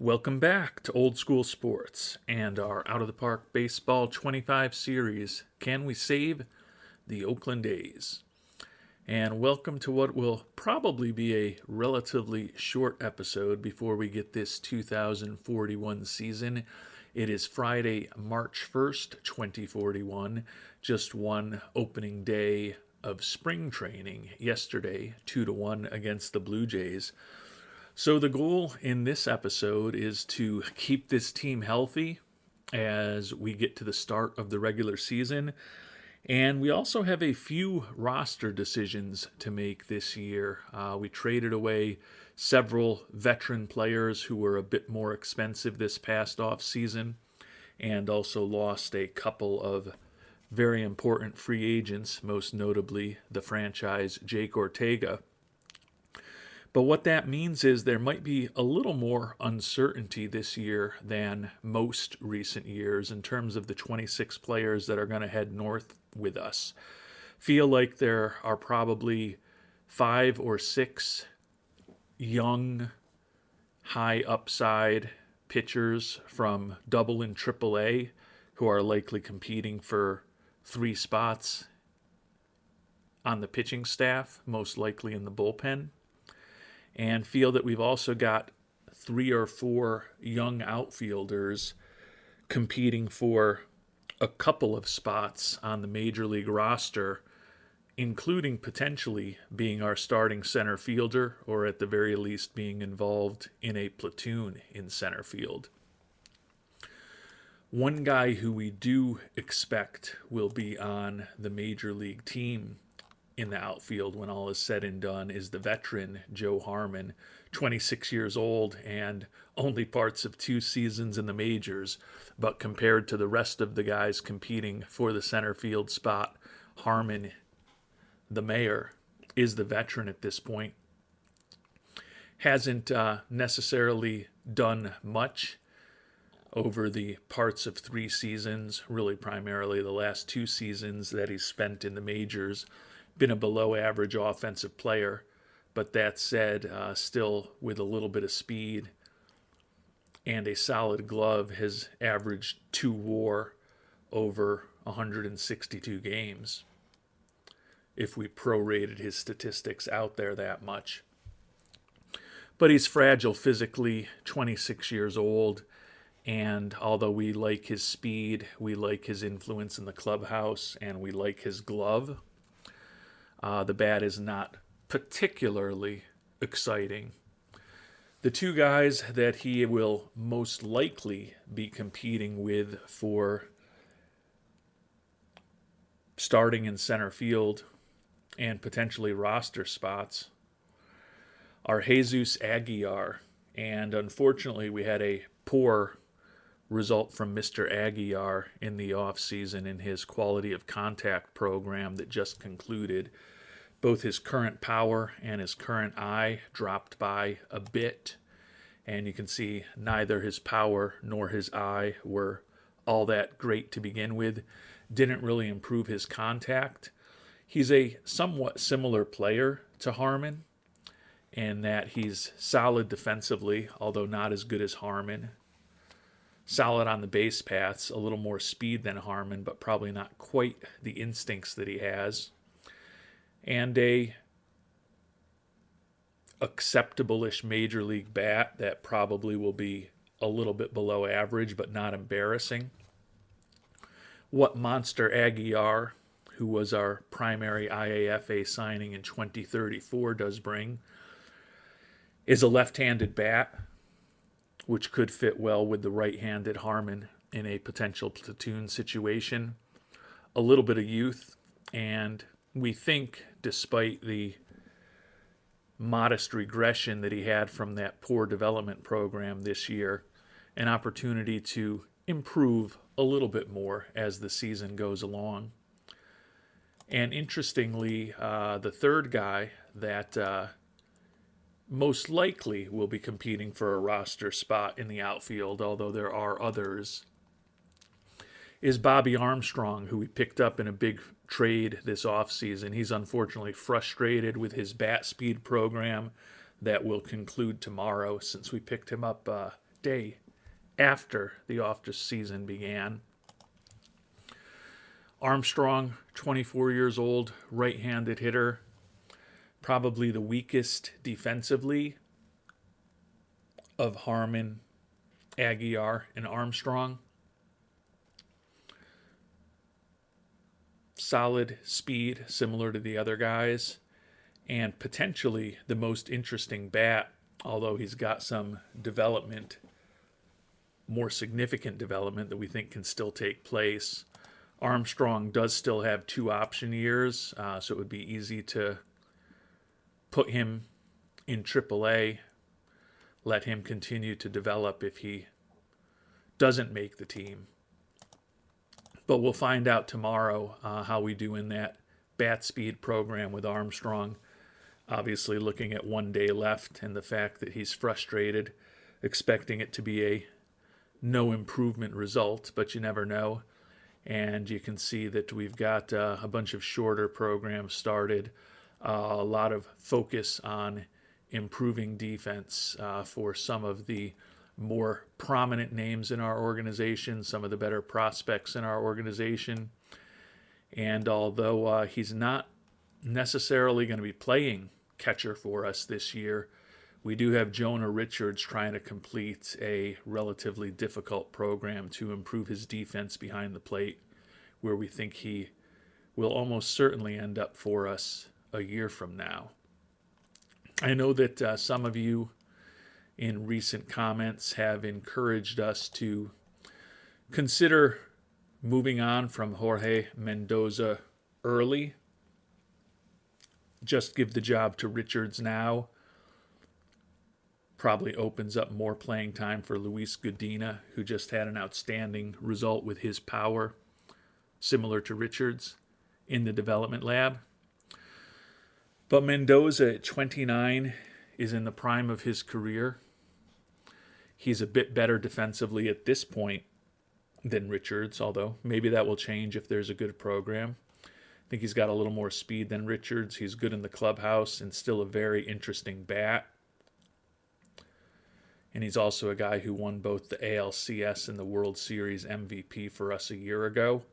Welcome back to Old School Sports and our Out of the Park Baseball 25 series, Can We Save the Oakland A's? And welcome to what will probably be a relatively short episode before we get this 2041 season. It is Friday, March 1st, 2041, just one opening day of spring training yesterday, 2-1 against the Blue Jays. So the goal in this episode is to keep this team healthy as we get to the start of the regular season. And we also have a few roster decisions to make this year. We traded away several veteran players who were a bit more expensive this past offseason, and also lost a couple of very important free agents, most notably the franchise Jake Ortega. But what that means is there might be a little more uncertainty this year than most recent years in terms of the 26 players that are going to head north with us. Feel like there are probably 5 or 6 young, high upside pitchers from Double and Triple A who are likely competing for 3 spots on the pitching staff, most likely in the bullpen. And feel that we've also got 3 or 4 young outfielders competing for a couple of spots on the major league roster, including potentially being our starting center fielder, or at the very least being involved in a platoon in center field. One guy who we do expect will be on the major league team in the outfield when all is said and done is the veteran Joe Harmon, 26 years old and only parts of 2 seasons in the majors, but compared to the rest of the guys competing for the center field spot, Harmon, the mayor, is the veteran at this point. Hasn't necessarily done much over the parts of 3 seasons, really primarily the last 2 seasons that he's spent in the majors. Been a below average offensive player, but that said, still with a little bit of speed and a solid glove, has averaged 2 WAR over 162 games, if we prorated his statistics out there that much. But he's fragile physically, 26 years old, and although we like his speed, we like his influence in the clubhouse, and we like his glove, the bat is not particularly exciting. The 2 guys that he will most likely be competing with for starting in center field and potentially roster spots are Jesus Aguilar. And unfortunately, we had a poor result from Mr. Aguilar in the offseason in his quality of contact program that just concluded. Both his current power and his current eye dropped by a bit, and you can see neither his power nor his eye were all that great to begin with. Didn't really improve his contact. He's a somewhat similar player to Harmon in that he's solid defensively, although not as good as Harmon. Solid on the base paths, a little more speed than Harmon, but probably not quite the instincts that he has. And a acceptable-ish major league bat that probably will be a little bit below average, but not embarrassing. What Monster Aguilar, who was our primary IAFA signing in 2034, does bring is a left-handed bat, which could fit well with the right-handed Harmon in a potential platoon situation. A little bit of youth, and we think, despite the modest regression that he had from that poor development program this year, an opportunity to improve a little bit more as the season goes along. And interestingly, the third guy that most likely will be competing for a roster spot in the outfield, although there are others, is Bobby Armstrong, who we picked up in a big trade this offseason. He's unfortunately frustrated with his bat speed program that will conclude tomorrow, since we picked him up day after the off-season began. Armstrong, 24 years old, right-handed hitter, probably the weakest defensively of Harmon, Aguiar, and Armstrong. Solid speed, similar to the other guys, and potentially the most interesting bat, although he's got some development, more significant development that we think can still take place. Armstrong does still have 2 option years, so it would be easy to put him in AAA, let him continue to develop if he doesn't make the team. But we'll find out tomorrow how we do in that bat speed program with Armstrong. Obviously looking at 1 day left and the fact that he's frustrated, expecting it to be a no improvement result, but you never know. And you can see that we've got a bunch of shorter programs started, a lot of focus on improving defense for some of the more prominent names in our organization, some of the better prospects in our organization. And although he's not necessarily going to be playing catcher for us this year, we do have Jonah Richards trying to complete a relatively difficult program to improve his defense behind the plate, where we think he will almost certainly end up for us a year from now. I know that some of you in recent comments have encouraged us to consider moving on from Jorge Mendoza early. Just give the job to Richards now. Probably opens up more playing time for Luis Godina, who just had an outstanding result with his power, similar to Richards, in the development lab. But Mendoza at 29 is in the prime of his career. He's a bit better defensively at this point than Richards, although maybe that will change if there's a good program. I think he's got a little more speed than Richards. He's good in the clubhouse and still a very interesting bat. And he's also a guy who won both the ALCS and the World Series MVP for us a year ago.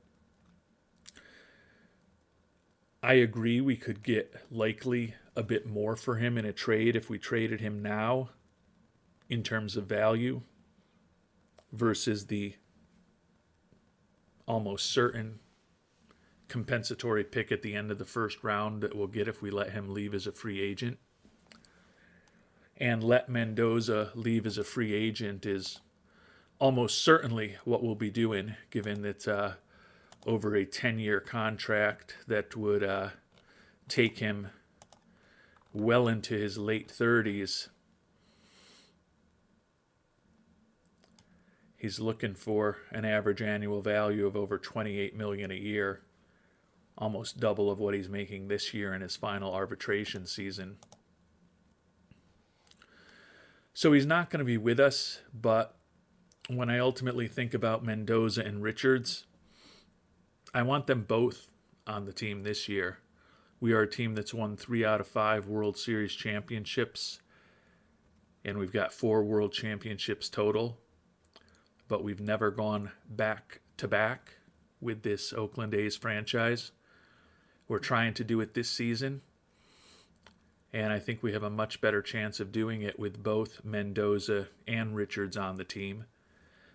I agree we could get likely a bit more for him in a trade if we traded him now in terms of value versus the almost certain compensatory pick at the end of the first round that we'll get if we let him leave as a free agent. And let Mendoza leave as a free agent is almost certainly what we'll be doing, given that over a 10-year contract that would take him well into his late 30s. He's looking for an average annual value of over $28 million a year, almost double of what he's making this year in his final arbitration season. So he's not going to be with us, but when I ultimately think about Mendoza and Richards, I want them both on the team this year. We are a team that's won 3 out of 5 World Series championships, and we've got 4 World Championships total, but we've never gone back-to-back with this Oakland A's franchise. We're trying to do it this season, and I think we have a much better chance of doing it with both Mendoza and Richards on the team,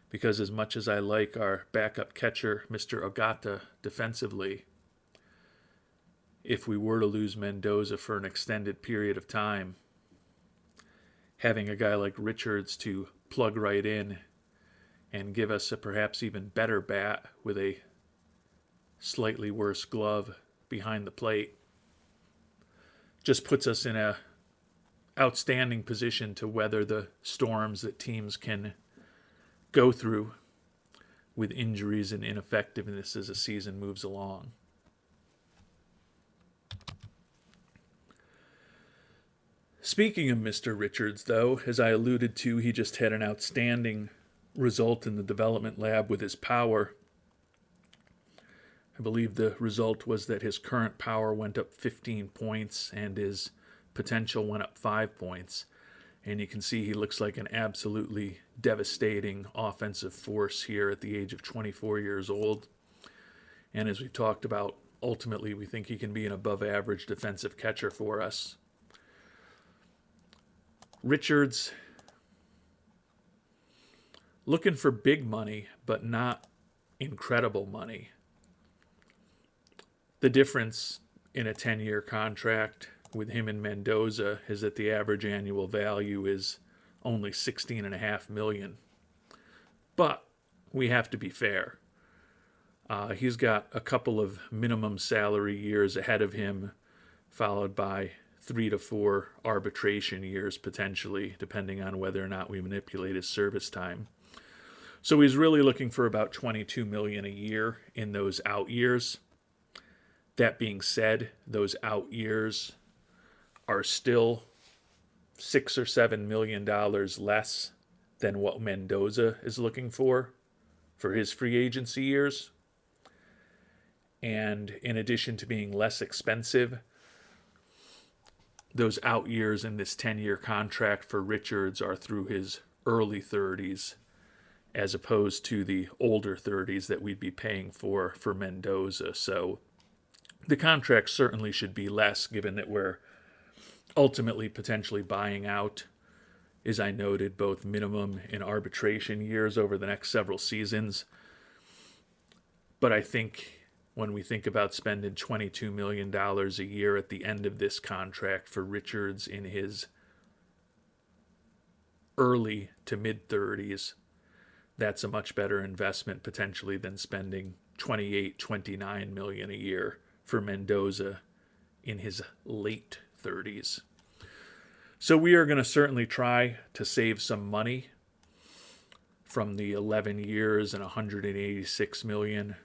because as much as I like our backup catcher, Mr. Ogata, defensively, if we were to lose Mendoza for an extended period of time, having a guy like Richards to plug right in and give us a perhaps even better bat with a slightly worse glove behind the plate just puts us in a outstanding position to weather the storms that teams can go through with injuries and ineffectiveness as a season moves along. Speaking of Mr. Richards, though, as I alluded to, he just had an outstanding result in the development lab with his power. I believe the result was that his current power went up 15 points and his potential went up 5 points. And you can see he looks like an absolutely devastating offensive force here at the age of 24 years old. And as we've talked about, ultimately we think he can be an above-average defensive catcher for us. Richards, looking for big money, but not incredible money. The difference in a 10-year contract with him and Mendoza is that the average annual value is only $16.5 million. But we have to be fair. He's got a couple of minimum salary years ahead of him, followed by 3 to 4 arbitration years potentially, depending on whether or not we manipulate his service time. So he's really looking for about $22 million a year in those out years. That being said, those out years are still $6 or $7 million less than what Mendoza is looking for his free agency years. And in addition to being less expensive, those out years in this 10-year contract for Richards are through his early 30s, as opposed to the older 30s that we'd be paying for Mendoza. So the contract certainly should be less, given that we're ultimately potentially buying out, as I noted, both minimum and arbitration years over the next several seasons. But I think when we think about spending $22 million a year at the end of this contract for Richards in his early to mid-30s, that's a much better investment potentially than spending $28, $29 million a year for Mendoza in his late 30s. So we are going to certainly try to save some money from the 11 years and $186 million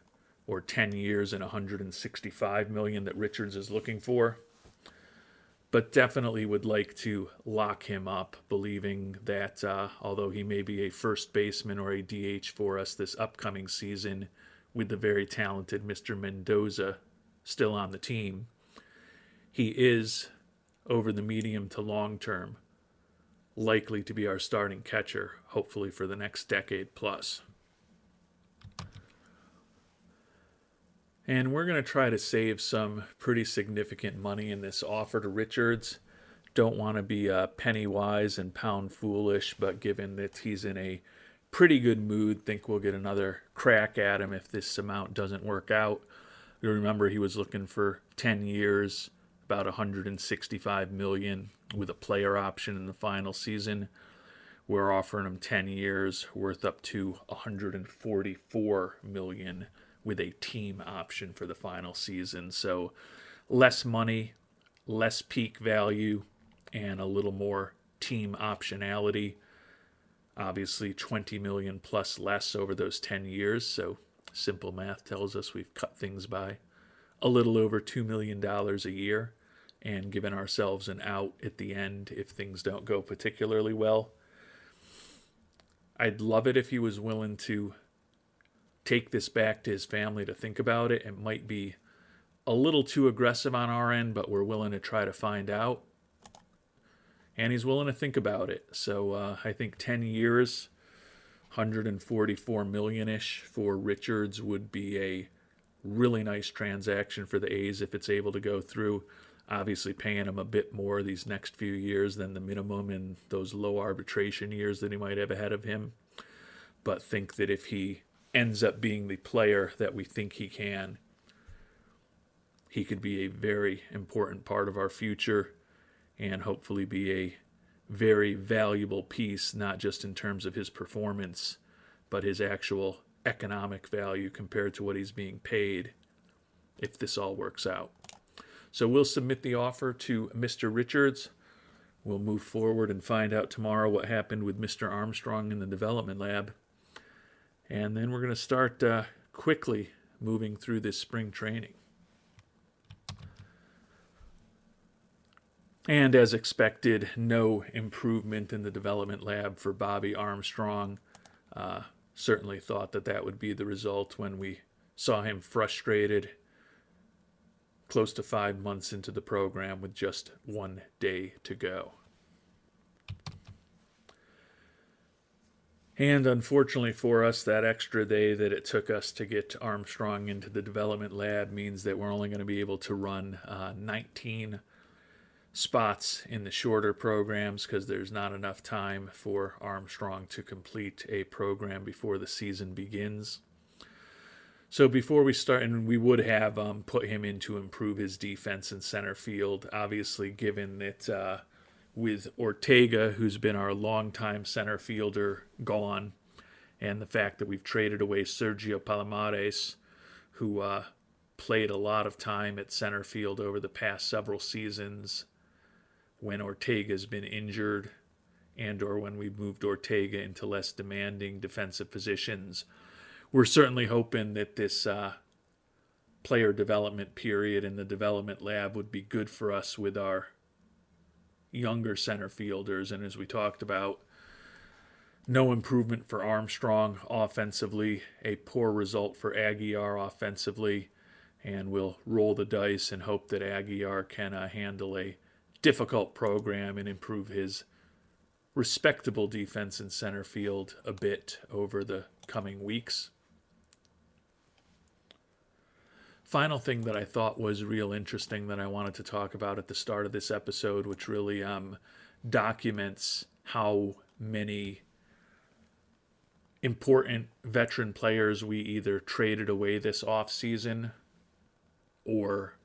or 10 years and $165 million that Richards is looking for. But definitely would like to lock him up, believing that although he may be a first baseman or a DH for us this upcoming season, with the very talented Mr. Mendoza still on the team, he is, over the medium to long term, likely to be our starting catcher, hopefully for the next decade plus. And we're going to try to save some pretty significant money in this offer to Richards. Don't want to be penny wise and pound foolish, but given that he's in a pretty good mood, think we'll get another crack at him if this amount doesn't work out. You remember he was looking for 10 years, about $165 million with a player option in the final season. We're offering him 10 years worth up to $144 million with a team option for the final season. So less money, less peak value, and a little more team optionality. Obviously $20 million plus less over those 10 years. So simple math tells us we've cut things by a little over $2 million a year and given ourselves an out at the end if things don't go particularly well. I'd love it if he was willing to take this back to his family to think about it. It might be a little too aggressive on our end, but we're willing to try to find out. And he's willing to think about it. So I think 10 years, $144 million-ish for Richards would be a really nice transaction for the A's if it's able to go through. Obviously paying him a bit more these next few years than the minimum in those low arbitration years that he might have ahead of him. But think that if he ends up being the player that we think he can, he could be a very important part of our future and hopefully be a very valuable piece, not just in terms of his performance, but his actual economic value compared to what he's being paid if this all works out. So we'll submit the offer to Mr. Richards. We'll move forward and find out tomorrow what happened with Mr. Armstrong in the development lab. And then we're going to start quickly moving through this spring training. And as expected, no improvement in the development lab for Bobby Armstrong. Certainly thought that would be the result when we saw him frustrated close to 5 months into the program with just 1 day to go. And unfortunately for us, that extra day that it took us to get Armstrong into the development lab means that we're only going to be able to run 19 spots in the shorter programs because there's not enough time for Armstrong to complete a program before the season begins. So before we start, and we would have put him in to improve his defense in center field, obviously given that with Ortega, who's been our longtime center fielder, gone, and the fact that we've traded away Sergio Palomares, who played a lot of time at center field over the past several seasons when Ortega's been injured and or when we moved Ortega into less demanding defensive positions. We're certainly hoping that this player development period in the development lab would be good for us with our younger center fielders. And as we talked about, no improvement for Armstrong offensively, a poor result for Aguiar offensively, and we'll roll the dice and hope that Aguiar can handle a difficult program and improve his respectable defense in center field a bit over the coming weeks. Final thing that I thought was real interesting that I wanted to talk about at the start of this episode, which really documents how many important veteran players we either traded away this offseason or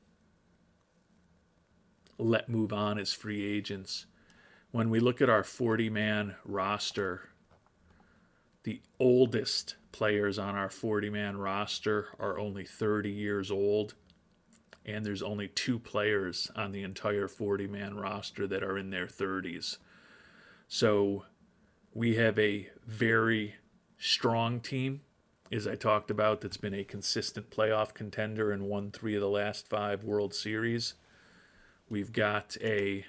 let move on as free agents. When we look at our 40-man roster, the oldest players on our 40-man roster are only 30 years old, and there's only 2 players on the entire 40-man roster that are in their 30s. So we have a very strong team, as I talked about, that's been a consistent playoff contender and won 3 of the last 5 World Series. We've got a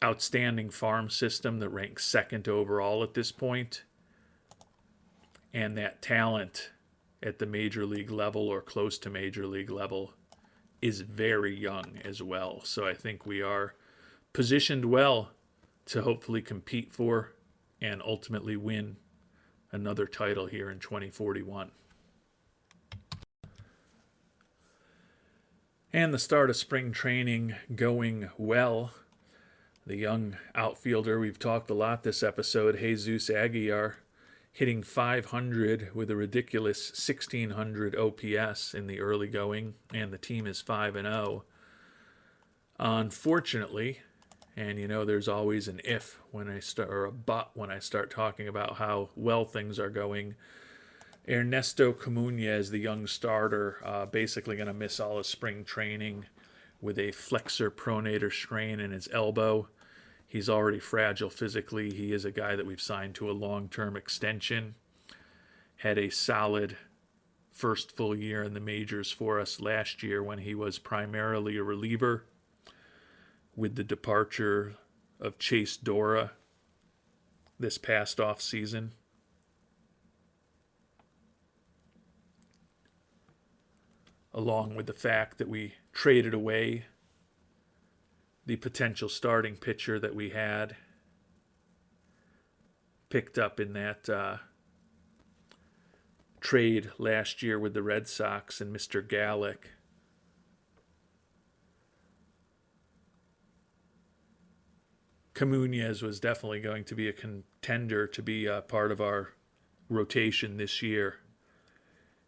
outstanding farm system that ranks second overall at this point. And that talent at the major league level or close to major league level is very young as well. So I think we are positioned well to hopefully compete for and ultimately win another title here in 2041. And the start of spring training going well. The young outfielder, we've talked a lot this episode, Jesus Aguiar, hitting .500 with a ridiculous 1,600 OPS in the early going, and the team is 5-0. Unfortunately, and you know there's always an if when I start, or a but when I start talking about how well things are going, Ernesto Comunez, the young starter, basically going to miss all of spring training with a flexor pronator strain in his elbow. He's already fragile physically. He is a guy that we've signed to a long-term extension. Had a solid first full year in the majors for us last year when he was primarily a reliever. With the departure of Chase Dora this past off season, along with the fact that we traded away the potential starting pitcher that we had picked up in that trade last year with the Red Sox and Mr. Gallick. Comunez was definitely going to be a contender to be a part of our rotation this year.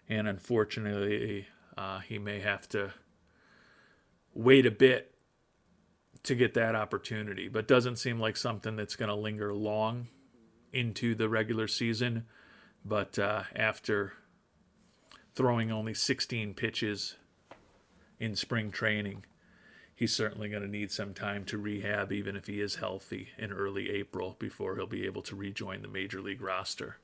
And unfortunately, he may have to wait a bit to get that opportunity, but doesn't seem like something that's going to linger long into the regular season. But after throwing only 16 pitches in spring training, he's certainly going to need some time to rehab, even if he is healthy in early April, before he'll be able to rejoin the major league roster.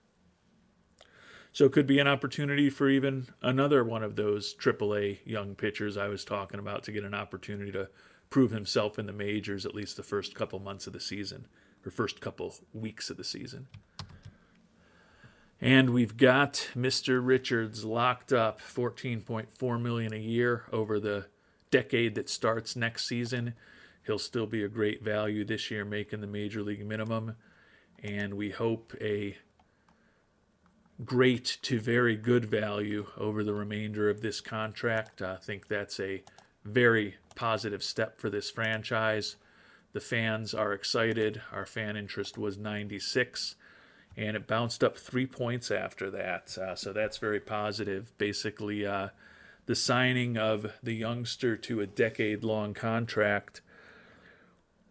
So it could be an opportunity for even another one of those AAA young pitchers I was talking about to get an opportunity to prove himself in the majors, at least the first couple months of the season, or first couple weeks of the season. And we've got Mr. Richards locked up, $14.4 million a year over the decade that starts next season. He'll still be a great value this year, making the major league minimum, and we hope a great to very good value over the remainder of this contract. I think that's a very positive step for this franchise. The fans are excited. Our fan interest was 96, and it bounced up 3 points after that. So that's very positive. Basically, the signing of the youngster to a decade-long contract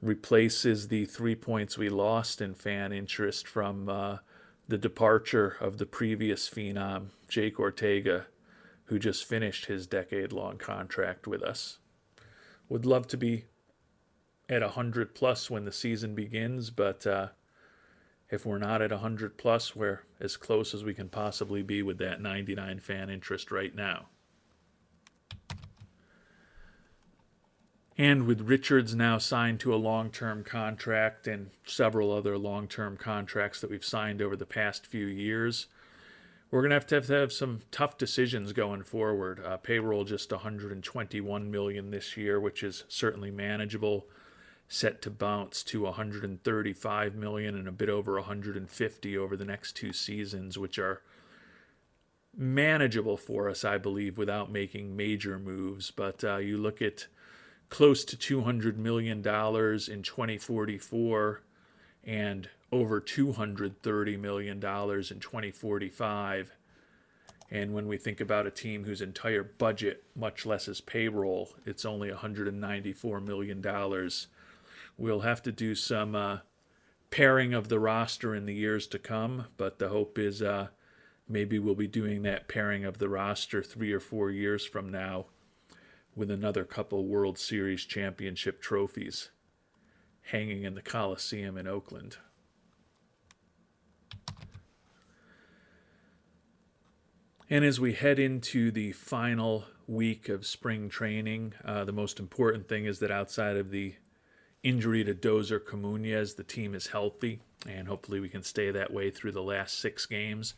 replaces the 3 points we lost in fan interest from the departure of the previous phenom, Jake Ortega, who just finished his decade-long contract with us. Would love to be at 100 plus when the season begins, but if we're not at 100 plus, we're as close as we can possibly be with that 99 fan interest right now. And with Richards now signed to a long-term contract and several other long-term contracts that we've signed over the past few years, we're going to have some tough decisions going forward. Payroll just $121 million this year, which is certainly manageable. Set to bounce to $135 million and a bit over $150 over the next 2 seasons, which are manageable for us, I believe, without making major moves. But you look at close to $200 million in 2044 and over $230 million in 2045. And when we think about a team whose entire budget, much less its payroll, it's only $194 million, we'll have to do some pairing of the roster in the years to come, but the hope is maybe we'll be doing that pairing of the roster 3 or 4 years from now with another couple World Series championship trophies hanging in the Coliseum in Oakland. And as we head into the final week of spring training, the most important thing is that outside of the injury to Dozer Comunez, the team is healthy, and hopefully we can stay that way through the last 6 games.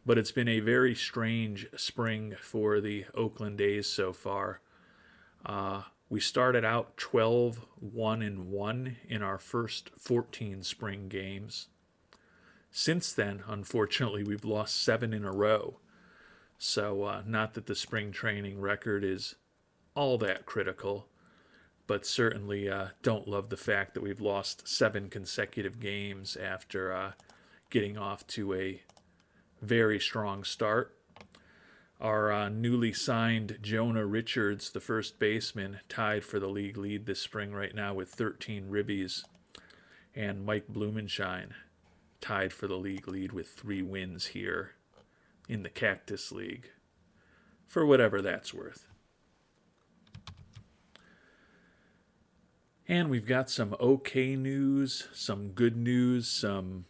But it's been a very strange spring for the Oakland A's so far. We started out 12-1-1 in our first 14 spring games. Since then, unfortunately, we've lost 7 in a row. So not that the spring training record is all that critical, but certainly don't love the fact that we've lost 7 consecutive games after getting off to a very strong start. Our newly signed Jonah Richards, the first baseman, tied for the league lead this spring right now with 13 ribbies. And Mike Blumenshine tied for the league lead with 3 wins here in the Cactus League, for whatever that's worth. And we've got some okay news, some good news, some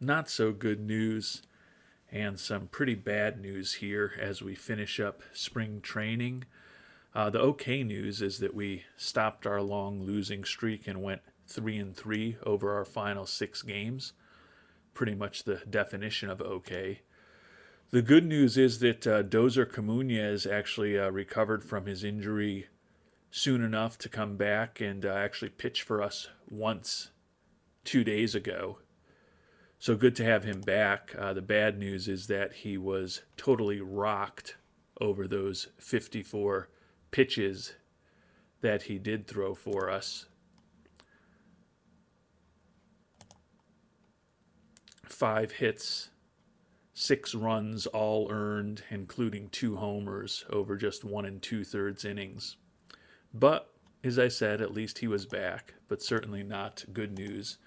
not so good news, and some pretty bad news here as we finish up spring training. The okay news is that we stopped our long losing streak and went 3-3 over our final 6 games. Pretty much the definition of okay. The good news is that Dozer Comunez actually recovered from his injury soon enough to come back and actually pitch for us once 2 days ago. So good to have him back. The bad news is that he was totally rocked over those 54 pitches that he did throw for us. 5 hits, 6 runs, all earned, including 2 homers over just 1 2/3 innings. But, as I said, at least he was back, but certainly not good news.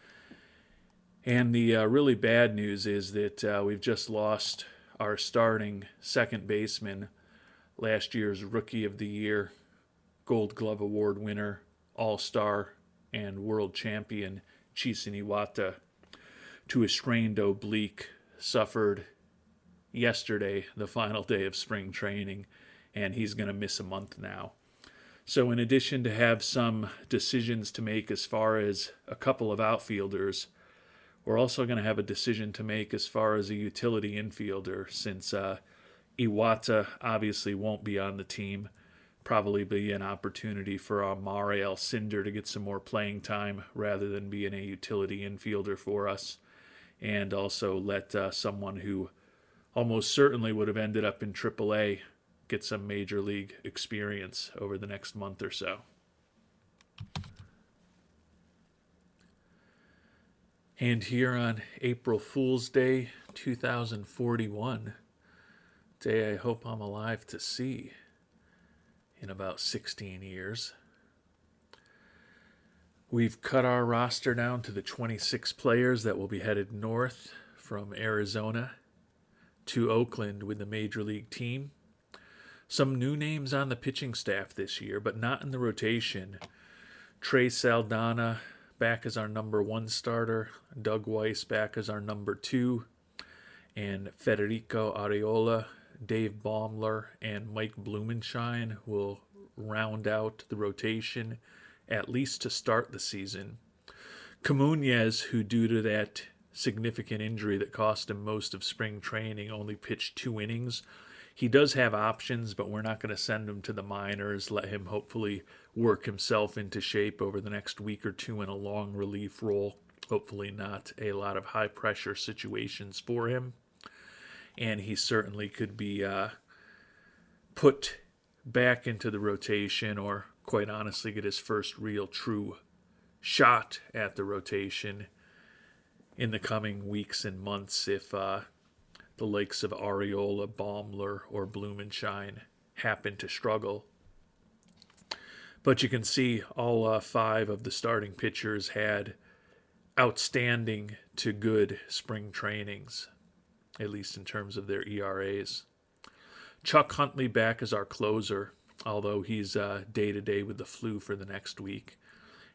And the really bad news is that we've just lost our starting second baseman, last year's Rookie of the Year, Gold Glove Award winner, All-Star, and World Champion Chisin Iwata, to a strained oblique, suffered yesterday, the final day of spring training, and he's going to miss a month now. So in addition to have some decisions to make as far as a couple of outfielders, we're also going to have a decision to make as far as a utility infielder, since Iwata obviously won't be on the team. Probably be an opportunity for Amare Alcindor to get some more playing time rather than being a utility infielder for us, and also let someone who almost certainly would have ended up in AAA, get some major league experience over the next month or so. And here on April Fool's Day 2041, day I hope I'm alive to see in about 16 years, we've cut our roster down to the 26 players that will be headed north from Arizona to Oakland with the major league team. Some new names on the pitching staff this year, but not in the rotation. Trey Saldana back as our number 1 starter, Doug Weiss back as our number 2, and Federico Arriola, Dave Baumler, and Mike Blumenshine will round out the rotation, at least to start the season. Camunez, who due to that significant injury that cost him most of spring training, only pitched 2 innings. He does have options, but we're not going to send him to the minors. Let him hopefully work himself into shape over the next week or 2 in a long relief role. Hopefully not a lot of high-pressure situations for him. And he certainly could be put back into the rotation, or quite honestly get his first real true shot at the rotation in the coming weeks and months if the likes of Arriola, Baumler, or Blumenshine happen to struggle. But you can see all 5 of the starting pitchers had outstanding to good spring trainings, at least in terms of their ERAs. Chuck Huntley back as our closer, although he's day-to-day with the flu for the next week.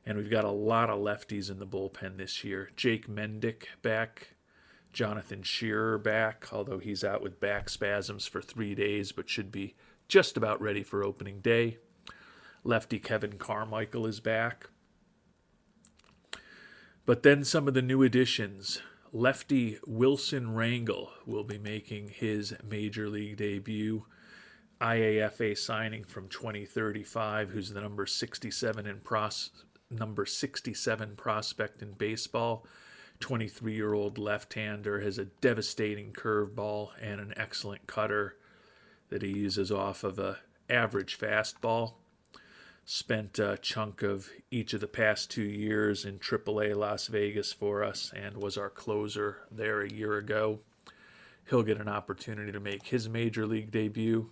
And we've got a lot of lefties in the bullpen this year. Jake Mendick back, Jonathan Shearer back, although he's out with back spasms for 3 days, but should be just about ready for opening day. Lefty Kevin Carmichael is back. But then some of the new additions. Lefty Wilson Rangel will be making his major league debut. IAFA signing from 2035, who's the number 67 prospect in baseball. 23-year-old left-hander, has a devastating curveball and an excellent cutter that he uses off of a average fastball. Spent a chunk of each of the past 2 years in AAA Las Vegas for us and was our closer there a year ago. He'll get an opportunity to make his major league debut.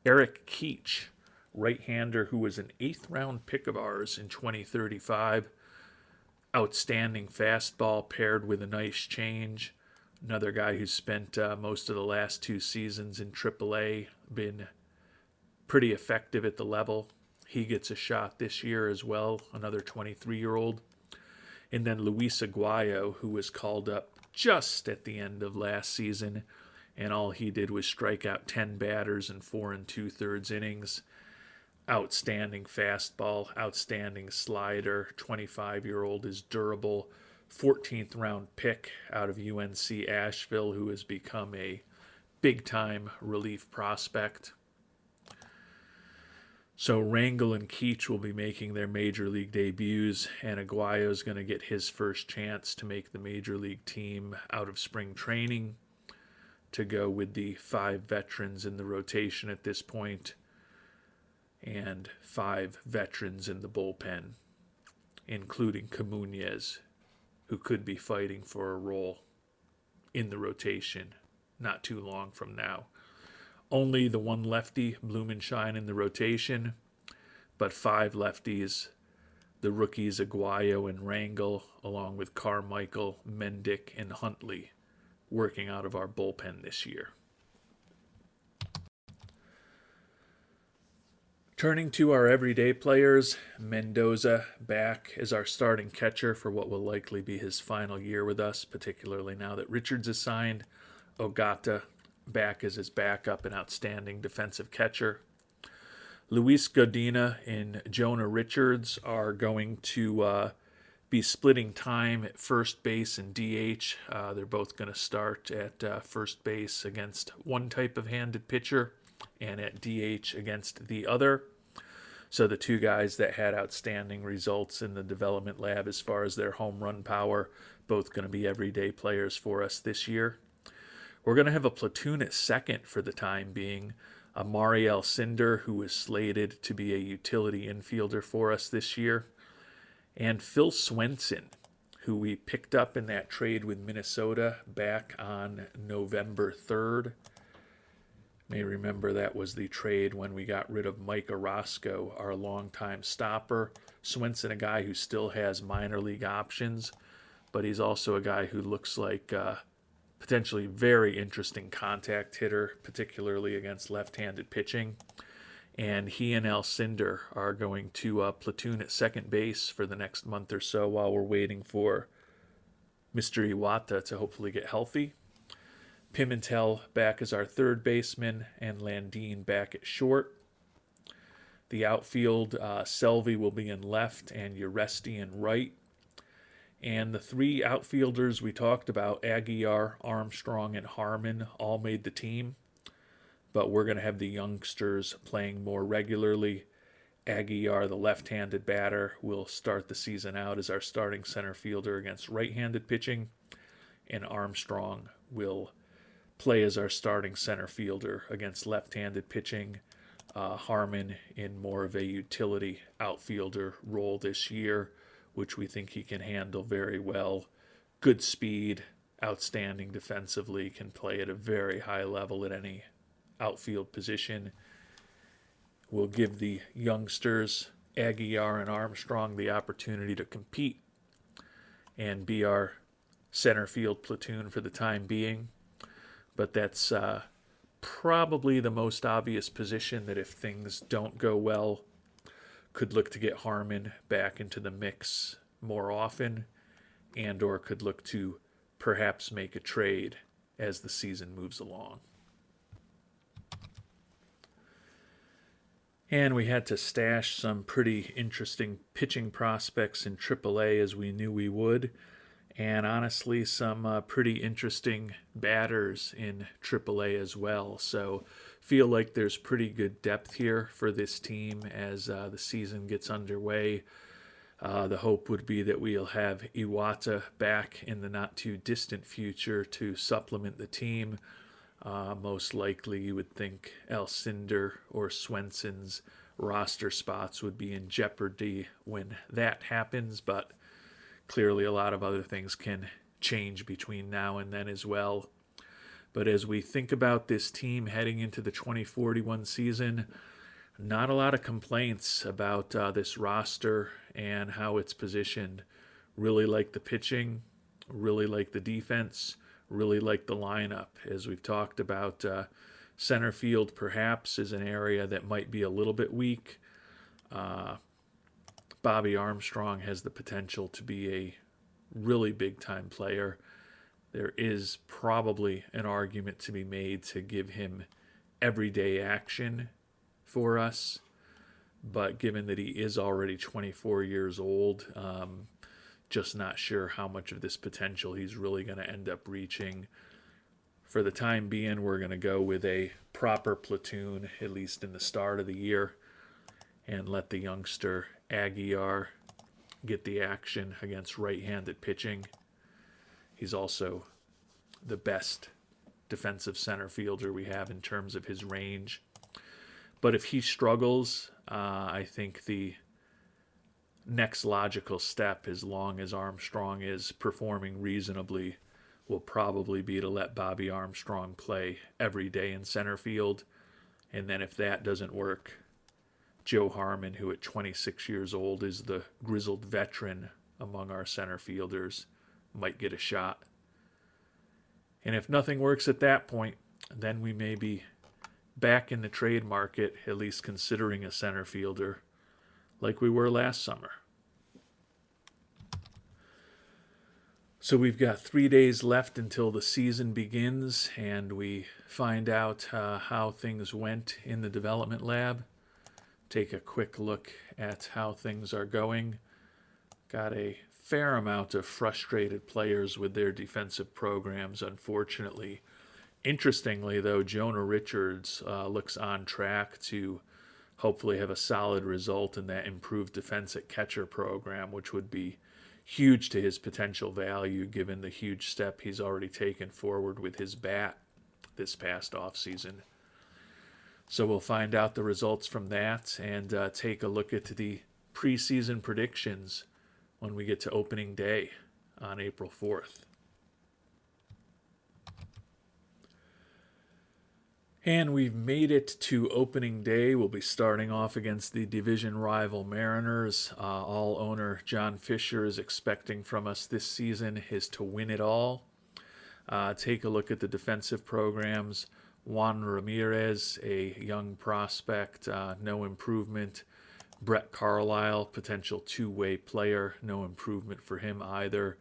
Eric Keach, right-hander who was an 8th-round pick of ours in 2035. Outstanding fastball paired with a nice change. Another guy who's spent most of the last 2 seasons in AAA, been pretty effective at the level. He gets a shot this year as well, another 23-year-old. And then Luis Aguayo, who was called up just at the end of last season, and all he did was strike out 10 batters in 4 2/3 innings. Outstanding fastball, outstanding slider. 25-year-old is durable. 14th round pick out of UNC Asheville, who has become a big-time relief prospect. So Rangel and Keach will be making their major league debuts, and Aguayo is going to get his first chance to make the major league team out of spring training to go with the 5 veterans in the rotation at this point and 5 veterans in the bullpen, including Camunez, who could be fighting for a role in the rotation not too long from now. Only the 1 lefty, Blumenshine, in the rotation, but 5 lefties, the rookies Aguayo and Rangel, along with Carmichael, Mendick, and Huntley, working out of our bullpen this year. Turning to our everyday players, Mendoza back as our starting catcher for what will likely be his final year with us, particularly now that Richards is signed. Ogata back as his backup and outstanding defensive catcher. Luis Godina and Jonah Richards are going to be splitting time at first base and DH. They're both going to start at first base against one type of handed pitcher and at DH against the other. So the 2 guys that had outstanding results in the development lab as far as their home run power, both going to be everyday players for us this year. We're going to have a platoon at second for the time being. Mariel Cinder, who is slated to be a utility infielder for us this year, and Phil Swenson, who we picked up in that trade with Minnesota back on November 3rd. May remember that was the trade when we got rid of Mike Orozco, our longtime stopper. Swenson, a guy who still has minor league options, but he's also a guy who looks like potentially very interesting contact hitter, particularly against left-handed pitching. And he and Alcindor are going to platoon at second base for the next month or so while we're waiting for Mr. Iwata to hopefully get healthy. Pimentel back as our third baseman, and Landine back at short. The outfield, Selvey will be in left and Uresti in right. And the three outfielders we talked about, Aguiar, Armstrong, and Harmon, all made the team. But we're going to have the youngsters playing more regularly. Aguiar, the left-handed batter, will start the season out as our starting center fielder against right-handed pitching. And Armstrong will play as our starting center fielder against left-handed pitching. Harmon in more of a utility outfielder role this year, which we think he can handle very well. Good speed, outstanding defensively, can play at a very high level at any outfield position. We'll give the youngsters, Aguiar and Armstrong, the opportunity to compete and be our center field platoon for the time being. But that's probably the most obvious position that if things don't go well, could look to get Harmon back into the mix more often, and or could look to perhaps make a trade as the season moves along. And we had to stash some pretty interesting pitching prospects in AAA as we knew we would. And honestly, some pretty interesting batters in AAA as well. So feel like there's pretty good depth here for this team as the season gets underway. The hope would be that we'll have Iwata back in the not-too-distant future to supplement the team. Most likely, you would think Alcindor or Swenson's roster spots would be in jeopardy when that happens, but clearly a lot of other things can change between now and then as well. But as we think about this team heading into the 2041 season, not a lot of complaints about this roster and how it's positioned. Really like the pitching, really like the defense, really like the lineup. As we've talked about, center field perhaps is an area that might be a little bit weak. Bobby Armstrong has the potential to be a really big-time player. There is probably an argument to be made to give him everyday action for us, but given that he is already 24 years old, just not sure how much of this potential he's really going to end up reaching. For the time being, we're going to go with a proper platoon, at least in the start of the year, and let the youngster Aguiar get the action against right-handed pitching. He's also the best defensive center fielder we have in terms of his range. But if he struggles, I think the next logical step, as long as Armstrong is performing reasonably, will probably be to let Bobby Armstrong play every day in center field. And then if that doesn't work, Joe Harmon, who at 26 years old is the grizzled veteran among our center fielders, might get a shot. And if nothing works at that point, then we may be back in the trade market, at least considering a center fielder, like we were last summer. So we've got 3 days left until the season begins, and we find out how things went in the development lab. Take a quick look at how things are going. Got a fair amount of frustrated players with their defensive programs, unfortunately. Interestingly, though, Jonah Richards looks on track to hopefully have a solid result in that improved defense at catcher program, which would be huge to his potential value given the huge step he's already taken forward with his bat. this past offseason. So we'll find out the results from that and take a look at the preseason predictions when we get to opening day on April 4th. And we've made it to opening day. We'll be starting off against the division rival Mariners. All owner John Fisher is expecting from us this season is to win it all. Take a look at the defensive programs. Juan Ramirez, a young prospect, no improvement. Brett Carlisle, potential two-way player, no improvement for him either.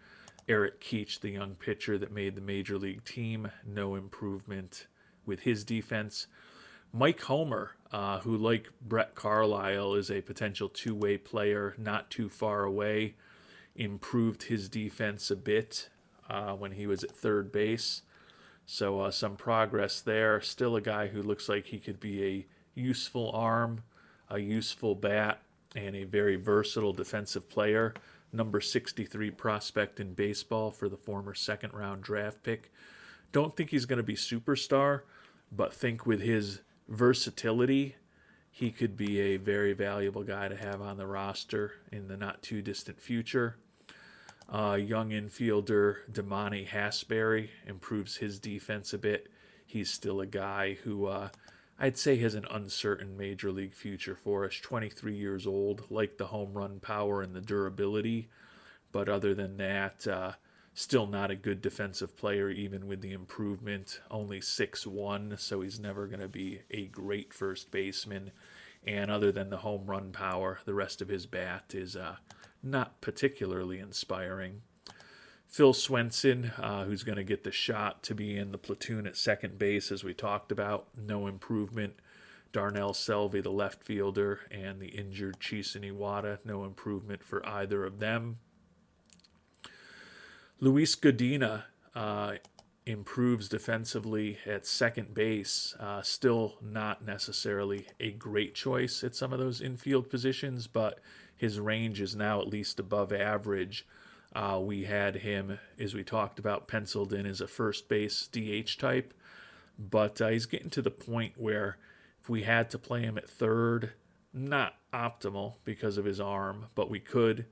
Eric Keach, the young pitcher that made the major league team, no improvement with his defense. Mike Homer, who like Brett Carlisle is a potential two-way player, not too far away, improved his defense a bit when he was at third base. So some progress there. Still a guy who looks like he could be a useful arm, a useful bat, and a very versatile defensive player. Number 63 prospect in baseball for the former second-round draft pick. Don't think he's going to be superstar, but think with his versatility, he could be a very valuable guy to have on the roster in the not-too-distant future. Young infielder Damani Hasbury improves his defense a bit. He's still a guy who I'd say has an uncertain major league future for us. 23 years old, like the home run power and the durability. But other than that, still not a good defensive player, even with the improvement. Only 6'1", so he's never going to be a great first baseman. And other than the home run power, the rest of his bat is not particularly inspiring. Phil Swenson, who's going to get the shot to be in the platoon at second base, as we talked about, no improvement. Darnell Selvey, the left fielder, and the injured Chisin Iwata, no improvement for either of them. Luis Godina improves defensively at second base. Still not necessarily a great choice at some of those infield positions, but his range is now at least above average. We had him, as we talked about, penciled in as a first base DH type, but he's getting to the point where if we had to play him at third, not optimal because of his arm, but we could.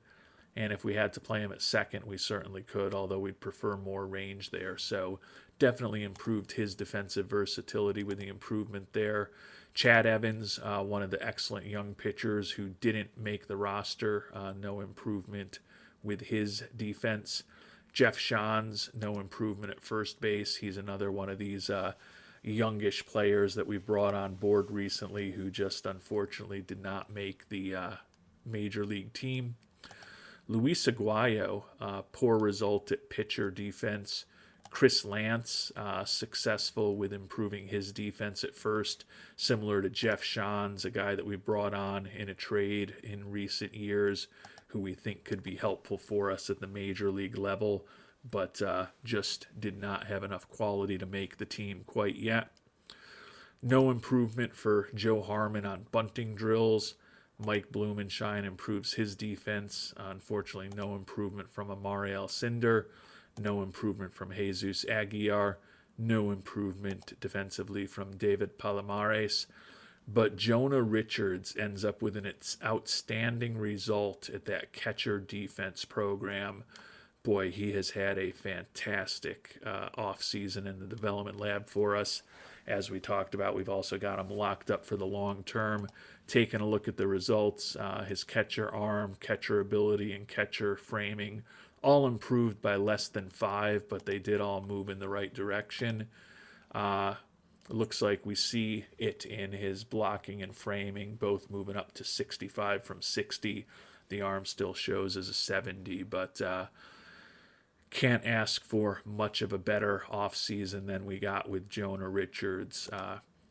And if we had to play him at second, we certainly could, although we'd prefer more range there. So definitely improved his defensive versatility with the improvement there. Chad Evans, one of the excellent young pitchers who didn't make the roster, no improvement with his defense. Jeff Shans, no improvement at first base. He's another one of these youngish players that we've brought on board recently who just unfortunately did not make the major league team. Luis Aguayo, poor result at pitcher defense. Chris Lance, successful with improving his defense at first, similar to Jeff Shans, a guy that we brought on in a trade in recent years who we think could be helpful for us at the major league level, but just did not have enough quality to make the team quite yet. No improvement for Joe Harmon on bunting drills. Mike Blumenshine improves his defense. Unfortunately, no improvement from Amari Alcindor. No improvement from Jesus Aguiar. No improvement defensively from David Palomares. But Jonah Richards ends up with an outstanding result at that catcher defense program. Boy, he has had a fantastic offseason in the development lab for us. As we talked about, we've also got him locked up for the long term. Taking a look at the results, his catcher arm, catcher ability, and catcher framing all improved by less than 5, but they did all move in the right direction. Looks like we see it in his blocking and framing, both moving up to 65 from 60. The arm still shows as a 70, but can't ask for much of a better offseason than we got with Jonah Richards.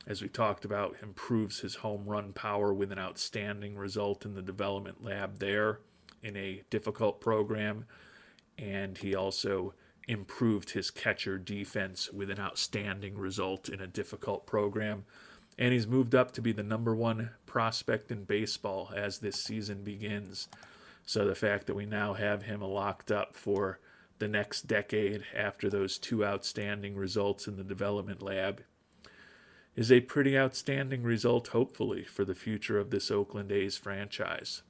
As we talked about, improves his home run power with an outstanding result in the development lab there in a difficult program. And he also improved his catcher defense with an outstanding result in a difficult program. And he's moved up to be the number 1 prospect in baseball as this season begins. So the fact that we now have him locked up for the next decade after those two outstanding results in the development lab is a pretty outstanding result, hopefully, for the future of this Oakland A's franchise.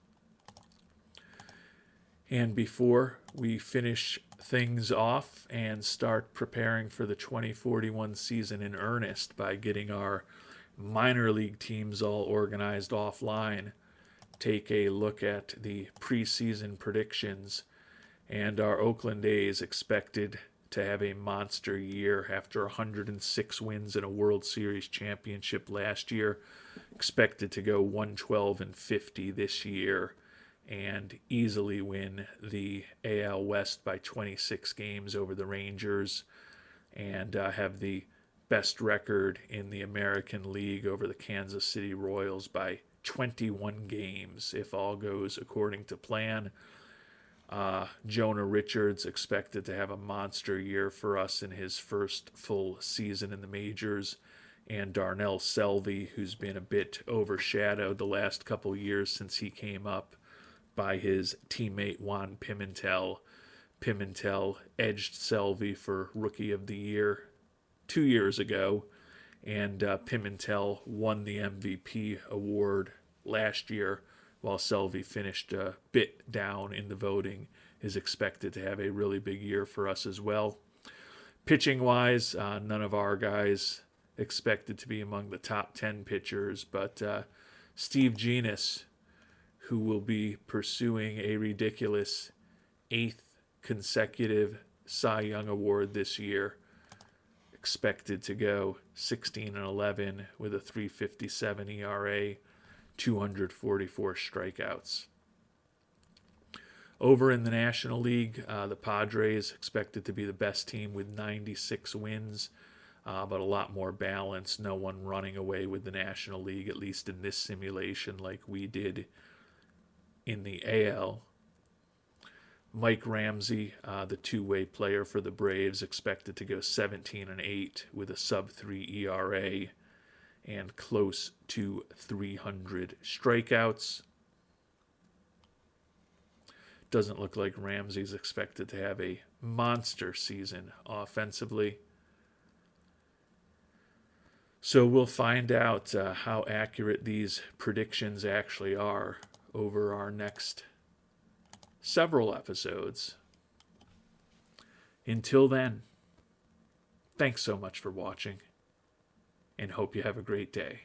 And before we finish things off and start preparing for the 2041 season in earnest by getting our minor league teams all organized offline, take a look at the preseason predictions. And our Oakland A's expected to have a monster year after 106 wins in a World Series championship last year. Expected to go 112-50 this year and easily win the AL West by 26 games over the Rangers and have the best record in the American League over the Kansas City Royals by 21 games if all goes according to plan. Jonah Richards expected to have a monster year for us in his first full season in the majors. And Darnell Selvey, who's been a bit overshadowed the last couple years since he came up by his teammate Juan Pimentel. Pimentel edged Selvey for Rookie of the Year 2 years ago, and Pimentel won the MVP award last year, while Selvey finished a bit down in the voting. Is expected to have a really big year for us as well. Pitching-wise, none of our guys expected to be among the top 10 pitchers, but Steve Genus, who will be pursuing a ridiculous 8th consecutive Cy Young Award this year, expected to go 16-11 with a 3.57 ERA, 244 strikeouts. Over in the National League, the Padres expected to be the best team with 96 wins, but a lot more balance. No one running away with the National League, at least in this simulation, like we did in the AL. Mike Ramsey, the two-way player for the Braves, expected to go 17-8 with a sub-3 ERA and close to 300 strikeouts. Doesn't look like Ramsey's expected to have a monster season offensively. So we'll find out how accurate these predictions actually are over our next several episodes. Until then, thanks so much for watching, and hope you have a great day.